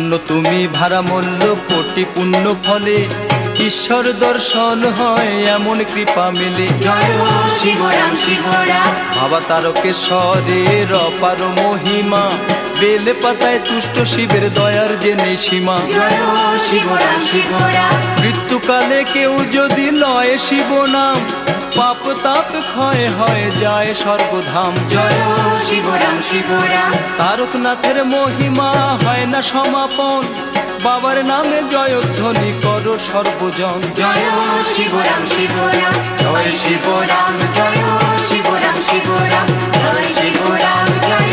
ধন্য তুমি ভাড়া মূল্য কোটি পুণ্য ফলে ঈশ্বর দর্শন হয় এমন কৃপা মেলে। জয় হো শিবরাম শিবরাম। বাবা তারকেশ্বরের অপার মহিমা, বেলে পাতায় তুষ্ট শিবের দয়ার যে নেই সীমা। জয় হো শিবরাম শিবরাম। মৃত্যুকালে কেউ যদি লয় শিব নাম, পাপ তাপ ক্ষয় হয় যায় স্বর্গধাম। জয় হো শিবরাম শিবরাম। তারকনাথের মহিমা হয় না সমাপন, বাবার নামে জয়ধ্বনি করো সর্বজন। জয় হো শিবরাম শিবরাম। জয় শিবরাম জয় হো শিবরাম শিবরাম। জয় শিবরাম জয়